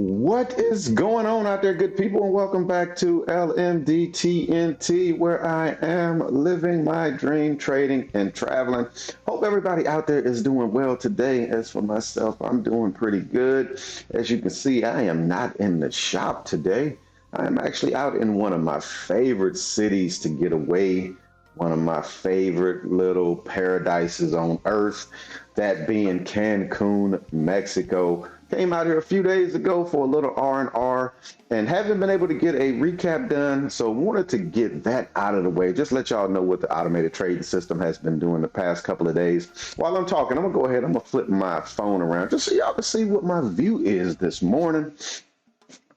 What is going on out there, good people, and welcome back to LMDTNT, where I am living my dream, trading and traveling. Hope everybody out there is doing well today. As for myself, I'm doing pretty good. As you can see, I am not in the shop today. I am actually out in one of my favorite cities to get away, one of my favorite little paradises on earth, that being Cancun, Mexico. Came out here a few days ago for a little R&R and haven't been able to get a recap done. So wanted to get that out of the way. Just let y'all know what the automated trading system has been doing the past couple of days. While I'm talking, I'm gonna go ahead, I'm gonna flip my phone around just so y'all can see what my view is this morning.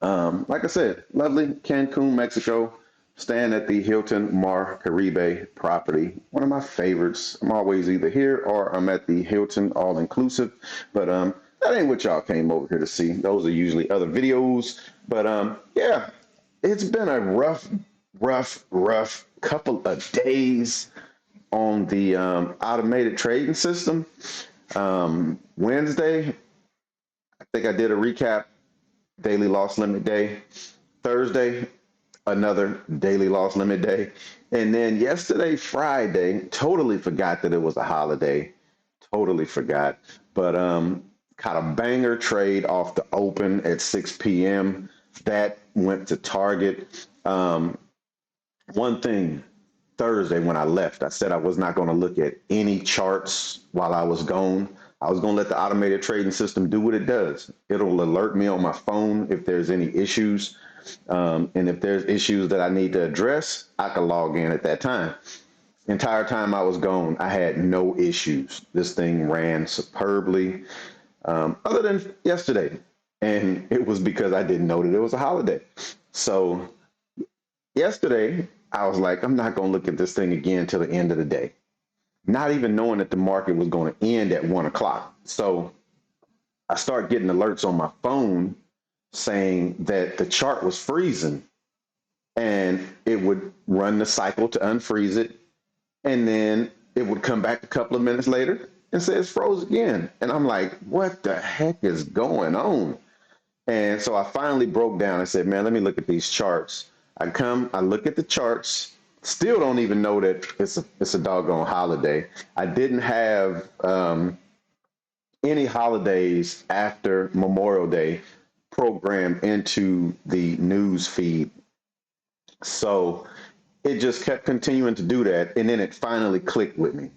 Like I said, lovely Cancun, Mexico. Staying at the Hilton Mar Caribe property, one of my favorites. I'm always either here or I'm at the Hilton all inclusive, but that ain't what y'all came over here to see. Those are usually other videos, but yeah, it's been a rough couple of days on the automated trading system. Wednesday, I think I did a recap, daily loss limit day. Thursday, another daily loss limit day. And then yesterday, Friday, totally forgot that it was a holiday. Totally forgot. But caught a banger trade off the open at 6 p.m. That went to target. One thing, Thursday when I left, I said I was not going to look at any charts while I was gone. I was going to let the automated trading system do what it does. It'll alert me on my phone if there's any issues. And if there's issues that I need to address, I can log in at that time. Entire time I was gone, I had no issues. This thing ran superbly, other than yesterday. And it was because I didn't know that it was a holiday. So yesterday, I was like, I'm not going to look at this thing again till the end of the day, not even knowing that the market was going to end at 1 o'clock. So I start getting alerts on my phone saying that the chart was freezing, and it would run the cycle to unfreeze it. And then it would come back a couple of minutes later and say it's froze again. And I'm like, what the heck is going on? And so I finally broke down and said, man, let me look at these charts. I look at the charts, still don't even know that it's a doggone holiday. I didn't have any holidays after Memorial Day programmed into the news feed. So it just kept continuing to do that. And then it finally clicked with me.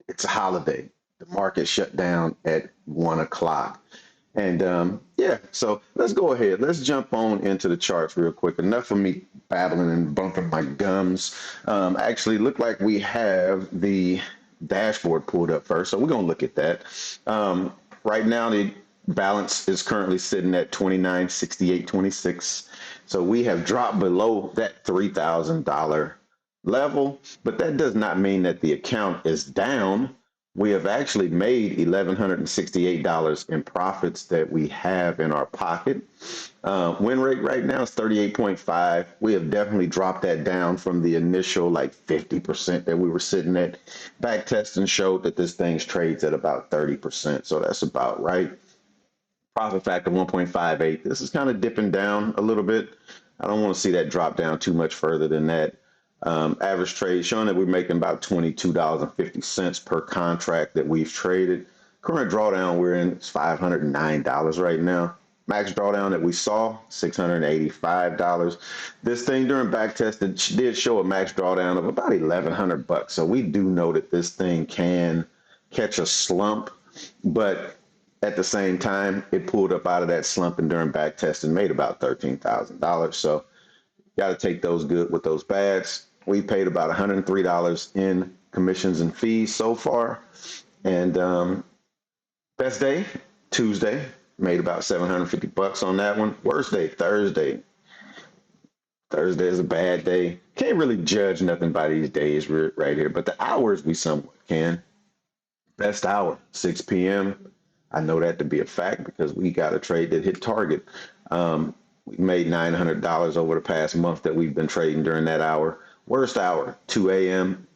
It's a holiday. The market shut down at 1 o'clock. And yeah, so let's go ahead. Let's jump on into the charts real quick. Enough of me babbling and bumping my gums. Actually, look like we have the dashboard pulled up first. So we're going to look at that. Right now, the balance is currently sitting at 2968.26. So we have dropped below that $3,000 level, but that does not mean that the account is down. We have actually made $1,168 in profits that we have in our pocket. Win rate right now is 38.5. We have definitely dropped that down from the initial like 50% that we were sitting at. Back testing showed that this thing trades at about 30%. So that's about right. Profit factor 1.58. This is kind of dipping down a little bit. I don't want to see that drop down too much further than that. Average trade showing that we're making about $22.50 per contract that we've traded. Current drawdown we're in is $509 right now. Max drawdown that we saw, $685. This thing during back test did show a max drawdown of about $1,100. So we do know that this thing can catch a slump, but at the same time, it pulled up out of that slump and during back test and made about $13,000. So got to take those good with those bads. We paid about $103 in commissions and fees so far. And best day, Tuesday, made about $750 on that one. Worst day, Thursday. Thursday is a bad day. Can't really judge nothing by these days right here, but the hours we somewhat can. Best hour, 6 p.m. I know that to be a fact because we got a trade that hit target. We made $900 over the past month that we've been trading during that hour. Worst hour, 2 a.m.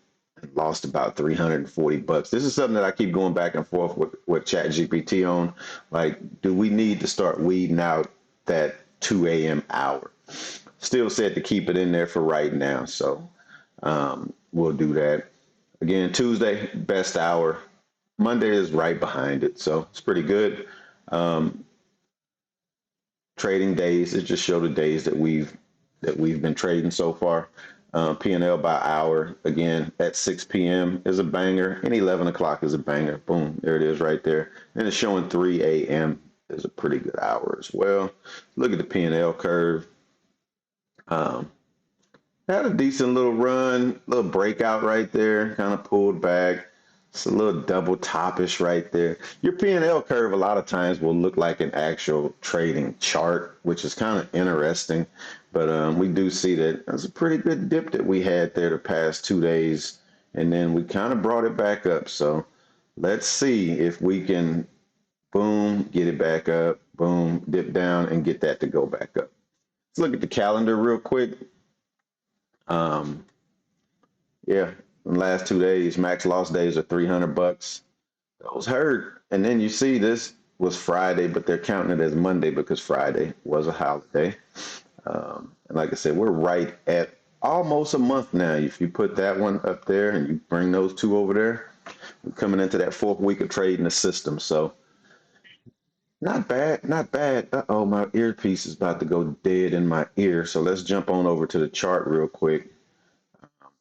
Lost about $340. This is something that I keep going back and forth with ChatGPT on. Like, do we need to start weeding out that 2 a.m. hour. Still said to keep it in there for right now. So we'll do that. Again, Tuesday, best hour. Monday is right behind it. So it's pretty good. Um, Trading days, it just show the days that we've been trading so far. P&L by hour, again, at 6 p.m. is a banger, and 11 o'clock is a banger. Boom, there it is right there. And it's showing 3 a.m. is a pretty good hour as well. Look at the P&L curve. Um, Had a decent little run, little breakout right there, kind of pulled back. It's a little double topish right there. Your P&L curve a lot of times will look like an actual trading chart, which is kind of interesting. But we do see that that's a pretty good dip that we had there the past 2 days. And then we kind of brought it back up. So let's see if we can, boom, get it back up, boom, dip down and get that to go back up. Let's look at the calendar real quick. Um, Yeah, in the last 2 days, max loss days are $300. Those hurt. And then you see this was Friday, but they're counting it as Monday because Friday was a holiday. And like I said, we're right at almost a month now. If you put that one up there and you bring those two over there, we're coming into that fourth week of trading the system. So not bad, not bad. Uh-oh, my earpiece is about to go dead in my ear. So let's jump on over to the chart real quick.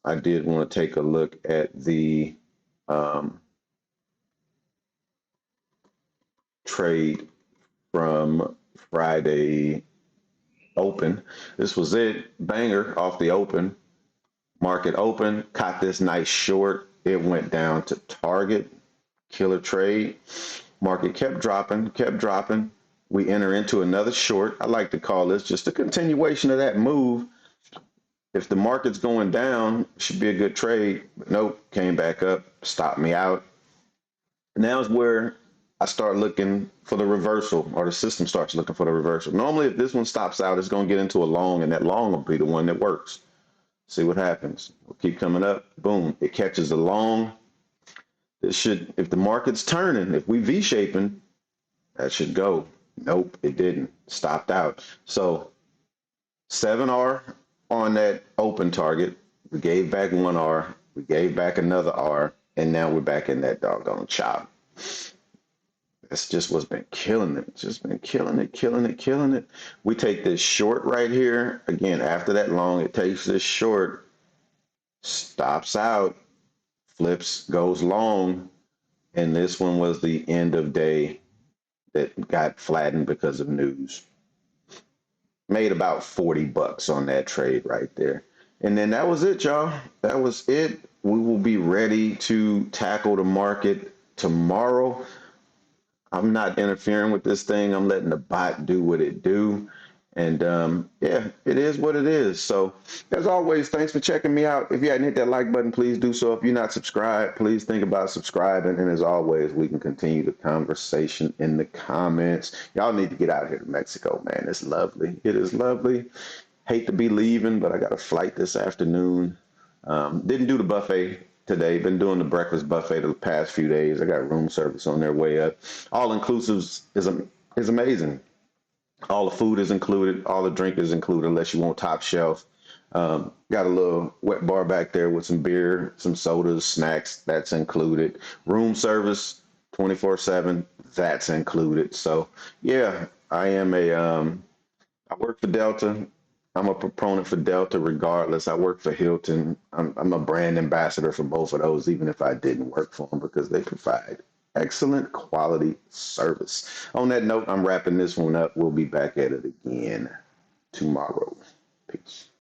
I did want to take a look at the um, trade from Friday open. This was it. Banger off the open. Market open. Caught this nice short. It went down to target. Killer trade. Market kept dropping, kept dropping. We enter into another short. I like to call this just a continuation of that move. If the market's going down, it should be a good trade. But nope, came back up, stopped me out. Now is where I start looking for the reversal, or the system starts looking for the reversal. Normally, if this one stops out, it's going to get into a long, and that long will be the one that works. See what happens. We'll keep coming up. Boom. It catches a long. It should, if the market's turning, if we V-shaping, that should go. Nope, it didn't. Stopped out. So 7R on that open target. We gave back 1R. We gave back another R. And now we're back in that doggone chop. That's just what's been killing it. It's just been killing it, killing it, killing it. We take this short right here. Again, after that long, it takes this short, stops out, flips, goes long. And this one was the end of day that got flattened because of news. Made about $40 on that trade right there. And then that was it, y'all. That was it. We will be ready to tackle the market tomorrow. I'm not interfering with this thing. I'm letting the bot do what it do. And yeah, it is what it is. So as always, thanks for checking me out. If you hadn't hit that like button, please do so. If you're not subscribed, please think about subscribing. And as always, we can continue the conversation in the comments. Y'all need to get out here to Mexico, man. It's lovely. It is lovely. Hate to be leaving, but I got a flight this afternoon. Didn't do the buffet today. Been doing the breakfast buffet the past few days. I got room service on their way up. All inclusives is amazing. All the food is included. All the drink is included, unless you want top shelf. Got a little wet bar back there with some beer, some sodas, snacks. That's included. Room service, 24/7. That's included. So yeah, I work for Delta. I'm a proponent for Delta regardless. I work for Hilton. I'm a brand ambassador for both of those, even if I didn't work for them, because they provide excellent quality service. On that note, I'm wrapping this one up. We'll be back at it again tomorrow. Peace.